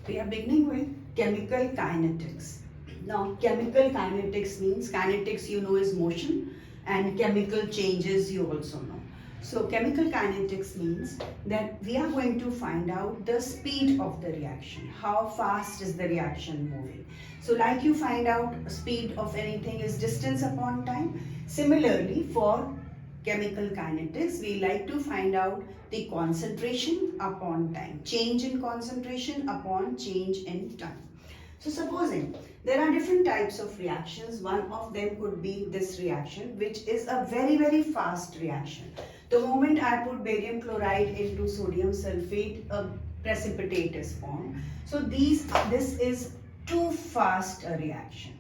We are beginning with chemical kinetics. Now, chemical kinetics means kinetics you know is motion and chemical changes you also know. So, chemical kinetics means that we are going to find out the speed of the reaction. How fast is the reaction moving? So, like you find out speed of anything is distance upon time. Similarly, for chemical kinetics, we like to find out the concentration upon time, change in concentration upon change in time. So supposing there are different types of reactions, one of them could be this reaction, which is a very fast reaction. The moment I put barium chloride into sodium sulfate, a precipitate is formed. So this is too fast a reaction.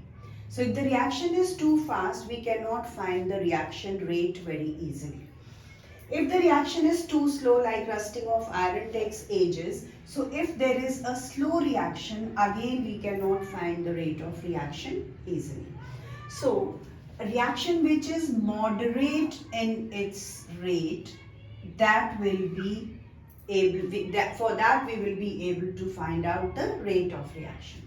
So if the reaction is too fast, we cannot find the reaction rate very easily. If the reaction is too slow, like rusting of iron takes ages, so if there is a slow reaction, again we cannot find the rate of reaction easily. So a reaction which is moderate in its rate, that will be for that we will be able to find out the rate of reaction.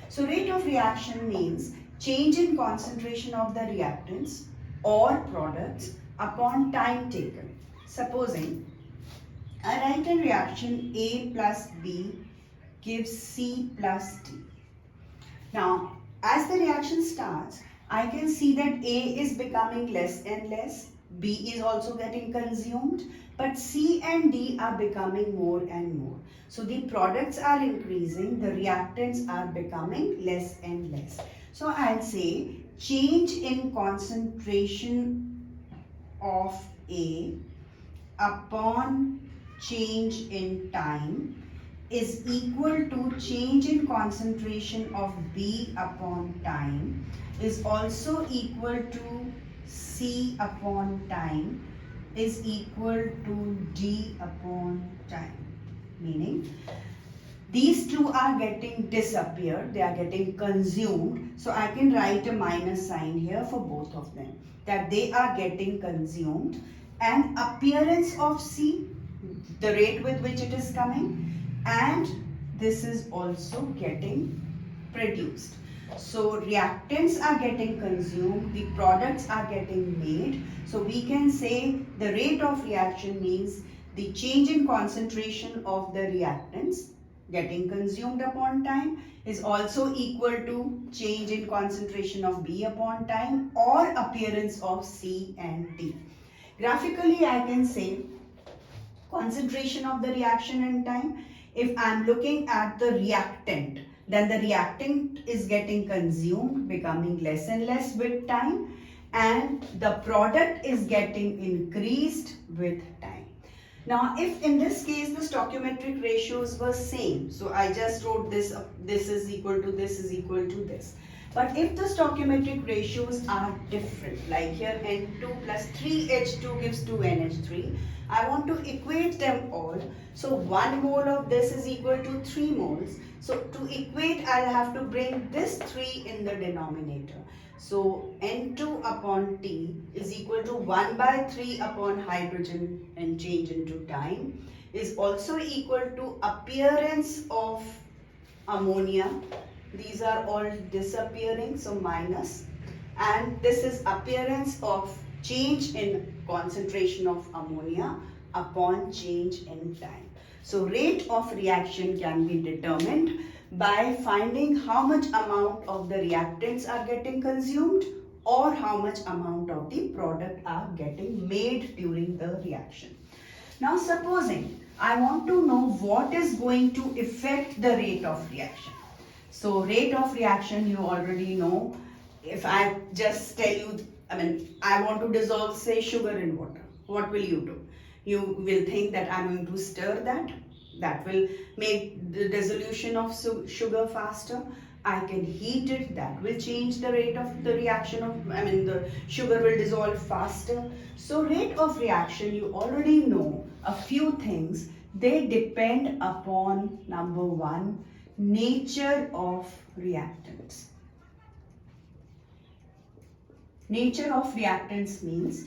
So rate of reaction means change in concentration of the reactants or products upon time taken. Supposing I write a reaction A plus B gives C plus D. Now, as the reaction starts, I can see that A is becoming less and less, B is also getting consumed, but C and D are becoming more and more. So the products are increasing, the reactants are becoming less and less. So I'll say change in concentration of A upon change in time is equal to change in concentration of B upon time is also equal to C upon time is equal to D upon time. Meaning these two are getting disappeared, they are getting consumed. So I can write a minus sign here for both of them, that they are getting consumed, and appearance of C, the rate with which it is coming, and this is also getting produced. So reactants are getting consumed, the products are getting made. So we can say the rate of reaction means the change in concentration of the reactants getting consumed upon time is also equal to change in concentration of B upon time or appearance of C and D. Graphically, I can say concentration of the reaction and time. If I am looking at the reactant, then the reactant is getting consumed, becoming less and less with time, and the product is getting increased with time. Now, if in this case the stoichiometric ratios were same, so I just wrote this, this is equal to this is equal to this. But if the stoichiometric ratios are different, like here N2 plus 3H2 gives 2NH3, I want to equate them all. So 1 mole of this is equal to 3 moles. So to equate, I'll have to bring this 3 in the denominator. So N2 upon T is equal to 1 by 3 upon hydrogen and change into time is also equal to appearance of ammonia. These are all disappearing, so minus, and this is appearance of change in concentration of ammonia upon change in time. So rate of reaction can be determined by finding how much amount of the reactants are getting consumed or how much amount of the product are getting made during the reaction. Now supposing I want to know what is going to affect the rate of reaction. So rate of reaction you already know. If I just tell you, I want to dissolve say sugar in water, what will you do? You will think that I'm going to stir that. That will make the dissolution of sugar faster. I can heat it, that will change the rate of the reaction of, the sugar will dissolve faster. So rate of reaction, you already know a few things. They depend upon number one, nature of reactants. Nature of reactants means,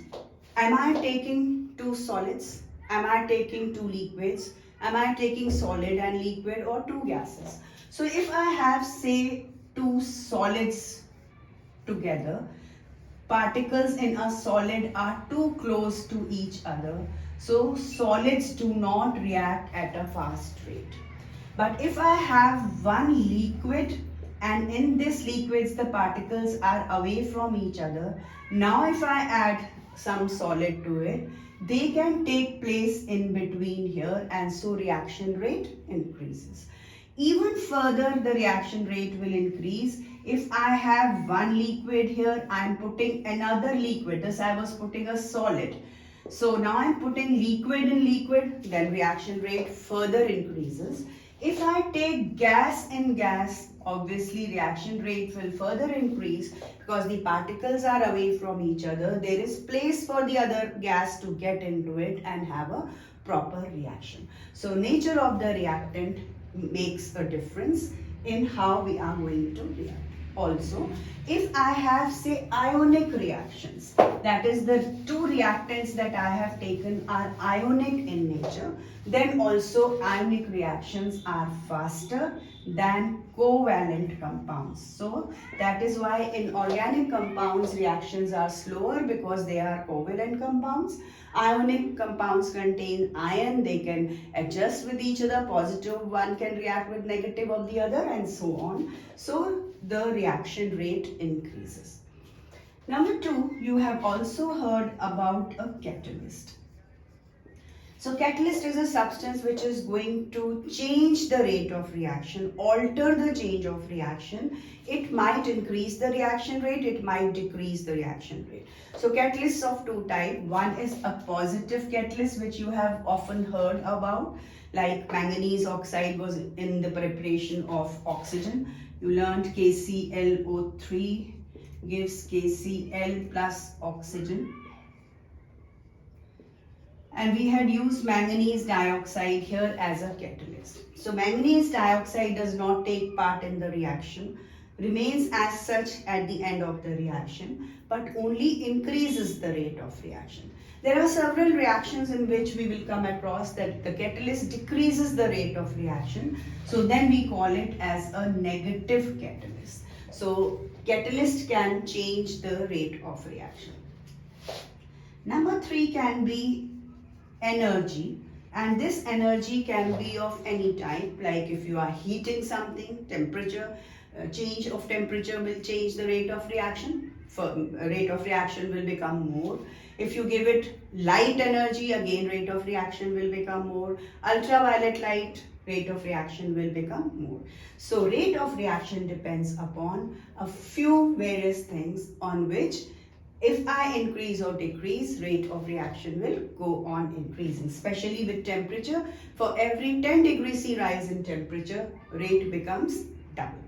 am I taking two solids? Am I taking two liquids? Am I taking solid and liquid or two gases? So if I have, say, two solids together, particles in a solid are too close to each other, so solids do not react at a fast rate. But if I have one liquid and in this liquids the particles are away from each other, now if I add some solid to it, they can take place in between here, and so reaction rate increases. Even further, the reaction rate will increase. If I have one liquid here, I am putting another liquid. Thus I was putting a solid. So now I am putting liquid in liquid, then reaction rate further increases. If I take gas in gas, obviously reaction rate will further increase because the particles are away from each other. There is place for the other gas to get into it and have a proper reaction. So nature of the reactant makes a difference in how we are going to react. Also, if I have, say, ionic reactions, that is the two reactants that I have taken are ionic in nature, then also ionic reactions are faster than covalent compounds. So that is why in organic compounds reactions are slower because they are covalent compounds. Ionic compounds contain ion, they can adjust with each other, positive one can react with negative of the other and so on. So the reaction rate increases. Number two, you have also heard about a catalyst. So catalyst is a substance which is going to change the rate of reaction, alter the change of reaction. It might increase the reaction rate, it might decrease the reaction rate. So catalysts of two types. One is a positive catalyst which you have often heard about, like manganese oxide was in the preparation of oxygen. You learned KClO3 gives KCl plus oxygen. And we had used manganese dioxide here as a catalyst. So manganese dioxide does not take part in the reaction, remains as such at the end of the reaction, but only increases the rate of reaction. There are several reactions in which we will come across that the catalyst decreases the rate of reaction. So then we call it as a negative catalyst. So catalyst can change the rate of reaction. Number three can be energy, and this energy can be of any type, like if you are heating something, temperature, change of temperature will change the rate of reaction. Rate of reaction will become more. If you give it light energy, again rate of reaction will become more. Ultraviolet light, rate of reaction will become more. So rate of reaction depends upon a few various things on which if I increase or decrease, rate of reaction will go on increasing, especially with temperature. For every 10 degrees C rise in temperature, rate becomes double.